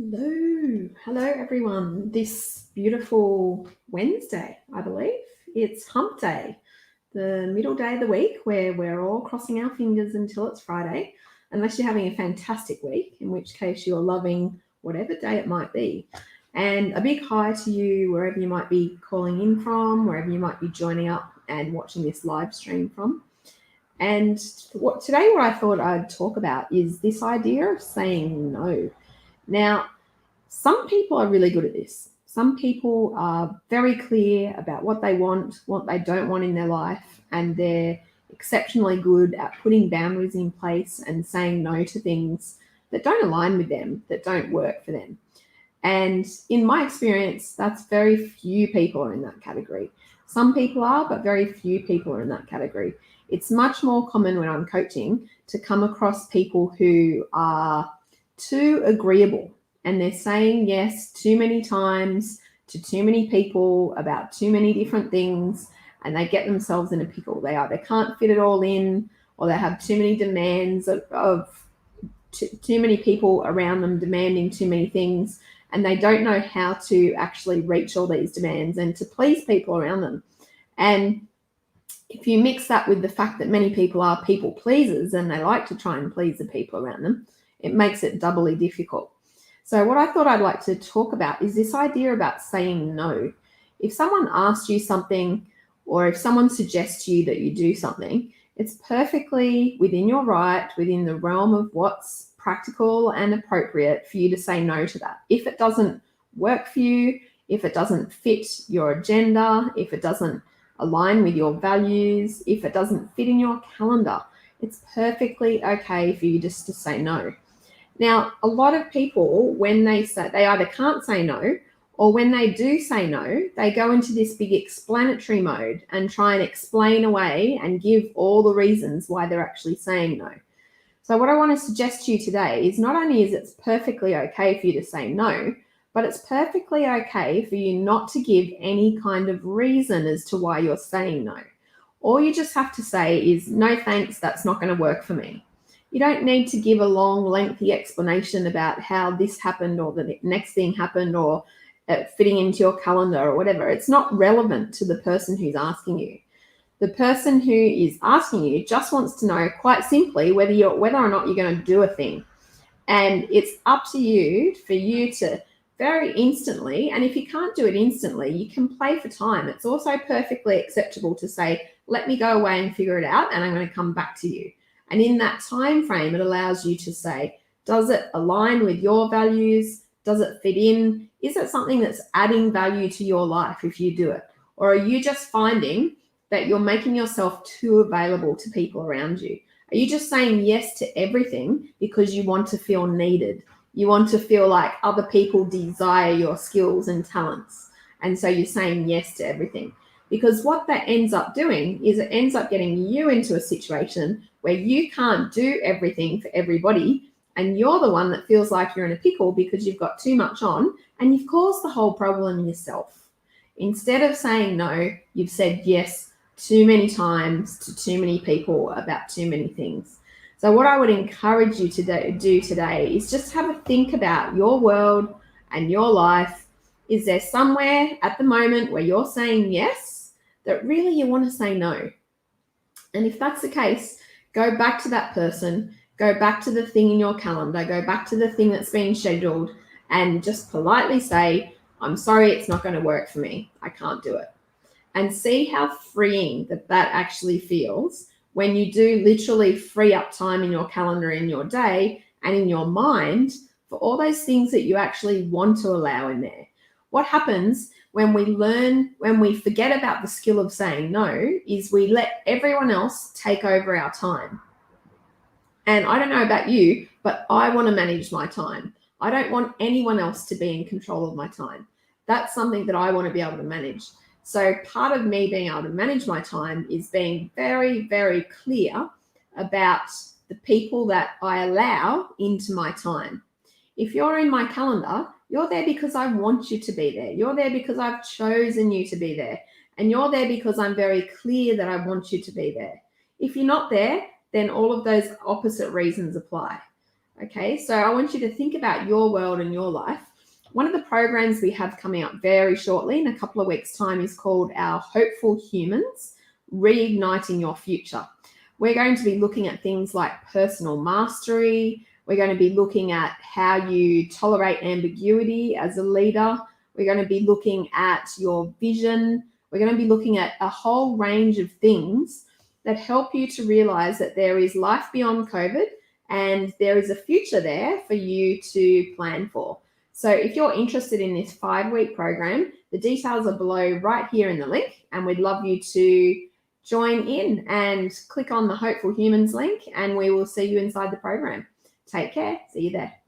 Hello everyone. This beautiful Wednesday, I believe. It's hump day, the middle day of the week where we're all crossing our fingers until it's Friday, unless you're having a fantastic week, in which case you're loving whatever day it might be. And a big hi to you wherever you might be calling in from, wherever you might be joining up and watching this live stream from. And what I thought I'd talk about is this idea of saying no. Now, some people are really good at this. Some people are very clear about what they want, what they don't want in their life, and they're exceptionally good at putting boundaries in place and saying no to things that don't align with them, that don't work for them. And in my experience, that's very few people are in that category. Some people are, but very few people are in that category. It's much more common when I'm coaching to come across people who are too agreeable and they're saying yes too many times to too many people about too many different things, and they get themselves in a pickle. They either can't fit it all in, or they have too many demands of too many people around them demanding too many things, and they don't know how to actually reach all these demands and to please people around them. And if you mix that with the fact that many people are people pleasers and they like to try and please the people around them, it makes it doubly difficult. So what I thought I'd like to talk about is this idea about saying no. If someone asks you something, or if someone suggests to you that you do something, it's perfectly within your right, within the realm of what's practical and appropriate for you to say no to that. If it doesn't work for you, if it doesn't fit your agenda, if it doesn't align with your values, if it doesn't fit in your calendar, it's perfectly okay for you just to say no. Now, a lot of people, when they say, they either can't say no, or when they do say no, they go into this big explanatory mode and try and explain away and give all the reasons why they're actually saying no. So what I want to suggest to you today is not only is it perfectly okay for you to say no, but it's perfectly okay for you not to give any kind of reason as to why you're saying no. All you just have to say is, no thanks, that's not going to work for me. You don't need to give a long, lengthy explanation about how this happened or the next thing happened or fitting into your calendar or whatever. It's not relevant to the person who's asking you. The person who is asking you just wants to know, quite simply, whether or not you're going to do a thing. And it's up to you for you to very instantly, and if you can't do it instantly, you can play for time. It's also perfectly acceptable to say, let me go away and figure it out, and I'm going to come back to you. And in that time frame, it allows you to say, does it align with your values? Does it fit in? Is it something that's adding value to your life if you do it? Or are you just finding that you're making yourself too available to people around you? Are you just saying yes to everything because you want to feel needed? You want to feel like other people desire your skills and talents. And so you're saying yes to everything. Because what that ends up doing is it ends up getting you into a situation where you can't do everything for everybody, and you're the one that feels like you're in a pickle because you've got too much on and you've caused the whole problem yourself. Instead of saying no, you've said yes too many times to too many people about too many things. So what I would encourage you to do today is just have a think about your world and your life. Is there somewhere at the moment where you're saying yes that really you want to say no? And if that's the case, go back to that person, go back to the thing in your calendar, go back to the thing that's been scheduled, and just politely say, I'm sorry, it's not going to work for me. I can't do it. And see how freeing that actually feels when you do literally free up time in your calendar, in your day, and in your mind for all those things that you actually want to allow in there. What happens when we forget about the skill of saying no is we let everyone else take over our time. And I don't know about you, but I want to manage my time. I don't want anyone else to be in control of my time. That's something that I want to be able to manage. So part of me being able to manage my time is being very, very clear about the people that I allow into my time. If you're in my calendar, you're there because I want you to be there. You're there because I've chosen you to be there. And you're there because I'm very clear that I want you to be there. If you're not there, then all of those opposite reasons apply. Okay, so I want you to think about your world and your life. One of the programs we have coming up very shortly, in a couple of weeks' time, is called our Hopeful Humans, Reigniting Your Future. We're going to be looking at things like personal mastery. We're going to be looking at how you tolerate ambiguity as a leader. We're going to be looking at your vision. We're going to be looking at a whole range of things that help you to realize that there is life beyond COVID and there is a future there for you to plan for. So if you're interested in this 5-week program, the details are below right here in the link, and we'd love you to join in and click on the Hopeful Humans link, and we will see you inside the program. Take care. See you there.